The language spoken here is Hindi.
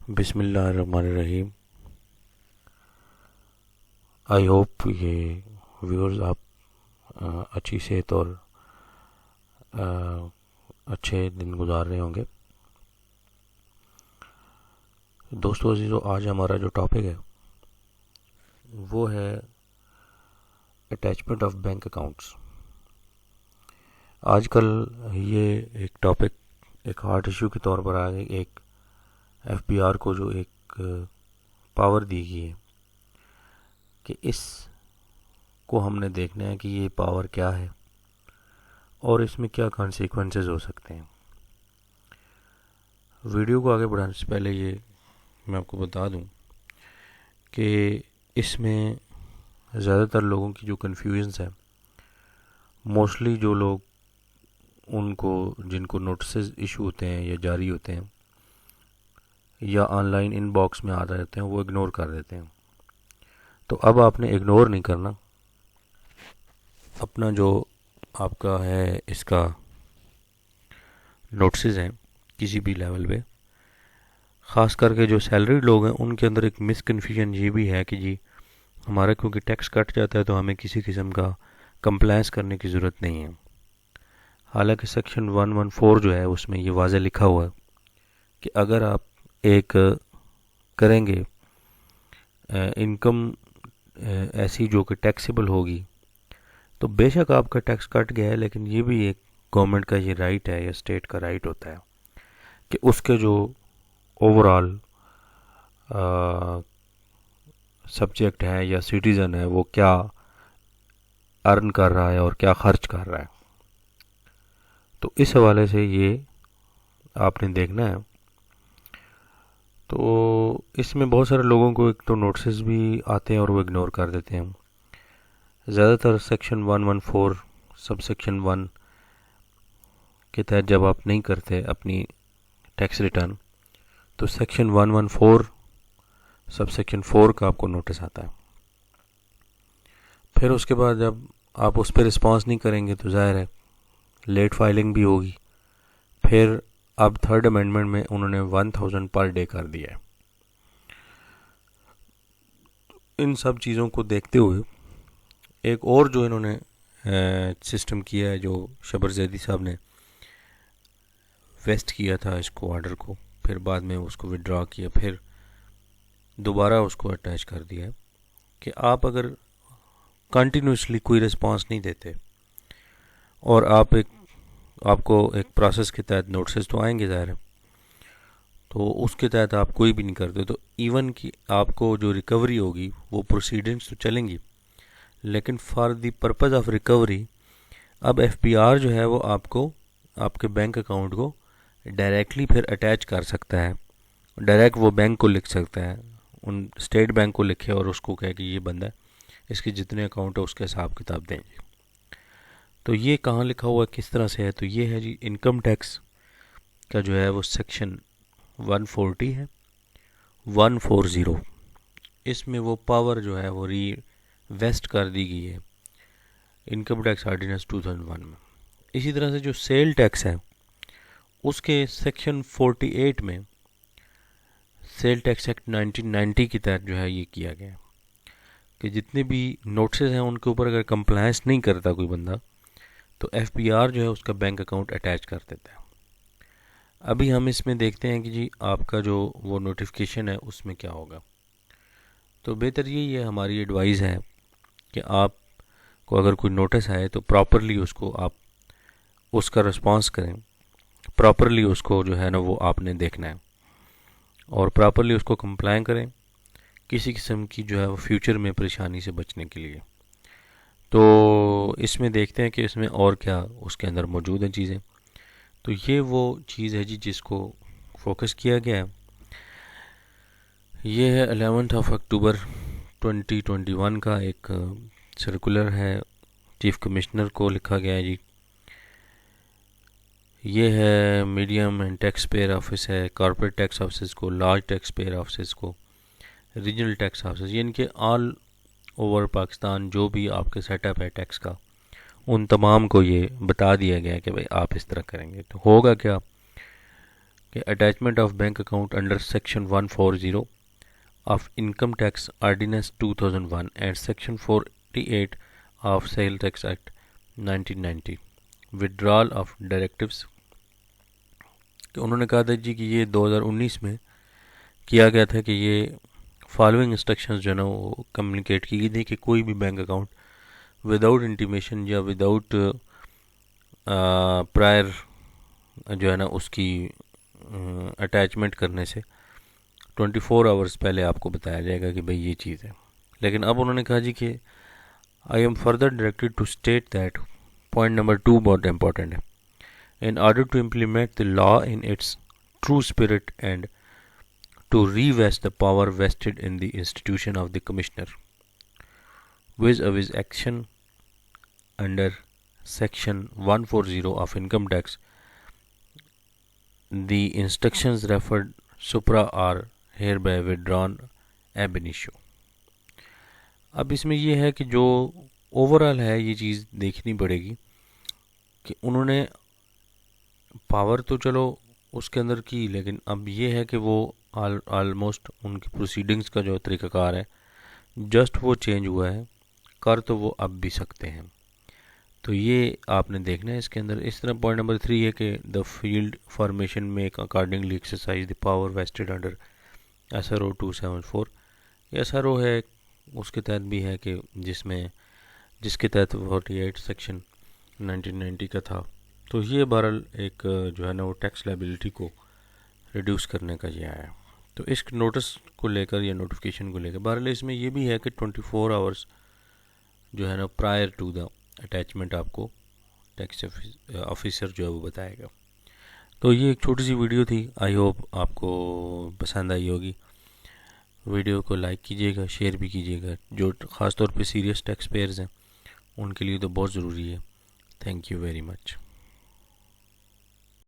बिस्मिल्लाहिर्रहमानिर्रहीम। आई होप ये व्यूअर्स आप अच्छी सेहत और अच्छे दिन गुजार रहे होंगे। दोस्तों अजीज़ों, आज हमारा जो टॉपिक है वो है अटैचमेंट ऑफ बैंक अकाउंट्स। आजकल ये एक टॉपिक एक हार्ट इशू के तौर पर आ गई। एक एफबीआर को जो एक पावर दी गई है कि इस को हमने देखना है कि ये पावर क्या है और इसमें क्या कॉन्सिक्वेंसेस हो सकते हैं। वीडियो को आगे बढ़ाने से पहले ये मैं आपको बता दूं कि इसमें ज़्यादातर लोगों की जो कन्फ्यूजन्स है, मोस्टली जो लोग जिनको नोटिस इशू होते हैं या जारी होते हैं या ऑनलाइन इनबॉक्स में आ रहते हैं, वो इग्नोर कर देते हैं। तो अब आपने इग्नोर नहीं करना। अपना जो आपका है इसका नोटिस हैं किसी भी लेवल पे, ख़ास करके जो सैलरीड लोग हैं उनके अंदर एक मिसकन्फ्यूजन ये भी है कि जी हमारा क्योंकि टैक्स कट जाता है तो हमें किसी किस्म का कंप्लायंस करने की ज़रूरत नहीं है। हालांकि सेक्शन 114 जो है उसमें ये वाज़े लिखा हुआ है कि अगर आप एक करेंगे इनकम ऐसी जो कि टैक्सेबल होगी तो बेशक आपका टैक्स कट गया है, लेकिन ये भी एक गवर्नमेंट का ये राइट है या स्टेट का राइट होता है कि उसके जो ओवरऑल सब्जेक्ट है या सिटीज़न है वो क्या अर्न कर रहा है और क्या खर्च कर रहा है। तो इस हवाले से ये आपने देखना है। तो इसमें बहुत सारे लोगों को एक तो नोटिस भी आते हैं और वो इग्नोर कर देते हैं। ज़्यादातर सेक्शन 114 सब सेक्शन 1 के तहत जब आप नहीं करते अपनी टैक्स रिटर्न तो सेक्शन 114 सब सेक्शन 4 का आपको नोटिस आता है। फिर उसके बाद जब आप उस पर रिस्पॉन्स नहीं करेंगे तो जाहिर है लेट फाइलिंग भी होगी। फिर अब थर्ड अमेंडमेंट में उन्होंने 1000 पर डे कर दिया है। इन सब चीज़ों को देखते हुए एक और जो इन्होंने सिस्टम किया है, जो शबर जैदी साहब ने वेस्ट किया था इसको ऑर्डर को, फिर बाद में उसको विड्रॉ किया, फिर दोबारा उसको अटैच कर दिया है कि आप अगर कंटिन्यूसली कोई रिस्पांस नहीं देते और आपको एक प्रोसेस के तहत नोटिस तो आएंगे ज़ाहिर है, तो उसके तहत आप कोई भी नहीं करते तो इवन कि आपको जो रिकवरी होगी वो प्रोसीडिंग्स तो चलेंगी, लेकिन for the purpose of recovery अब एफबीआर जो है वो आपको आपके बैंक अकाउंट को डायरेक्टली फिर अटैच कर सकता है। डायरेक्ट वो बैंक को लिख सकता है, उन स्टेट बैंक को लिखे और उसको कहे कि ये बंदा है, इसके जितने अकाउंट है उसके हिसाब किताब देंगे। तो ये कहाँ लिखा हुआ है, किस तरह से है, तो ये है जी इनकम टैक्स का जो है वो सेक्शन 140 है 140। इसमें वो पावर जो है वो वेस्ट कर दी गई है इनकम टैक्स ऑर्डिनेंस 2001 में। इसी तरह से जो सेल टैक्स है उसके सेक्शन 48 में सेल टैक्स एक्ट 1990 के तहत जो है ये किया गया कि जितने भी नोटिस हैं उनके ऊपर अगर कंप्लायंस नहीं करता कोई बंदा तो एफबीआर जो है उसका बैंक अकाउंट अटैच कर देता है। अभी हम इसमें देखते हैं कि जी आपका जो वो नोटिफिकेशन है उसमें क्या होगा। तो बेहतर यही है, हमारी एडवाइस है कि आपको अगर कोई नोटिस आए तो प्रॉपरली उसको आप उसका रिस्पांस करें, प्रॉपरली उसको जो है ना वो आपने देखना है और प्रॉपरली उसको कंप्लाई करें किसी किस्म की जो है वो फ्यूचर में परेशानी से बचने के लिए। तो इसमें देखते हैं कि इसमें और क्या उसके अंदर मौजूद हैं चीज़ें। तो ये वो चीज़ है जी जिसको फोकस किया गया है। ये है 11 अक्टूबर 2021 का एक सर्कुलर है, चीफ कमिश्नर को लिखा गया है जी। ये है medium and tax payer office है, कॉर्पोरेट टैक्स ऑफिस को, लार्ज टैक्स पेयर ऑफिस को, रीजनल टैक्स ऑफिस, ये इनके ऑल ओवर पाकिस्तान जो भी आपके सेटअप है टैक्स का उन तमाम को ये बता दिया गया है कि भाई आप इस तरह करेंगे तो होगा क्या कि attachment of bank account under section 140 of income tax ordinance 2001 and section 48 of sale tax act 1990 withdrawal of directives. उन्होंने कहा था जी कि ये 2019 में किया गया था कि ये फॉलोइंग इंस्ट्रक्शंस जो है ना वो कम्युनिकेट की गई थी कि कोई भी बैंक अकाउंट विदाउट इंटीमेशन या विदाउट प्रायर जो है ना उसकी अटैचमेंट करने से 24 आवर्स पहले आपको बताया जाएगा कि भाई ये चीज़ है। लेकिन अब उन्होंने कहा जी कि I am further directed to state that point number 2 बहुत इंपॉर्टेंट है, in order to implement the law in its true spirit and to revest the power vested in the institution of the Commissioner vis-a-vis action under section 140 of income tax, the instructions referred supra are hereby withdrawn ab initio। अब इसमें यह है कि जो ओवरऑल है ये चीज़ देखनी पड़ेगी कि उन्होंने पावर तो चलो उसके अंदर की, लेकिन अब ये है कि वो ऑलमोस्ट उनकी प्रोसीडिंग्स का जो तरीक़ाकार है जस्ट वो चेंज हुआ है, कर तो वो अब भी सकते हैं। तो ये आपने देखना है इसके अंदर। इस तरह पॉइंट नंबर 3 है कि द फील्ड फॉर्मेशन में accordingly exercise the power vested under SRO 274। SRO है उसके तहत भी है कि जिसके तहत 48 सेक्शन 1990 का था। तो ये बहरहाल एक जो है ना वो टैक्स लायबिलिटी को रिड्यूस करने का ये आया। तो इस नोटिस को लेकर या नोटिफिकेशन को लेकर बहरहाल इसमें ये भी है कि 24 आवर्स जो है ना प्रायर टू द अटैचमेंट आपको टैक्स ऑफिसर जो है वो बताएगा। तो ये एक छोटी सी वीडियो थी, आई होप आपको पसंद आई होगी। वीडियो को लाइक कीजिएगा, शेयर भी कीजिएगा। जो ख़ास तौर पे सीरियस टैक्स पेयर्स हैं उनके लिए तो बहुत ज़रूरी है। Thank you very much.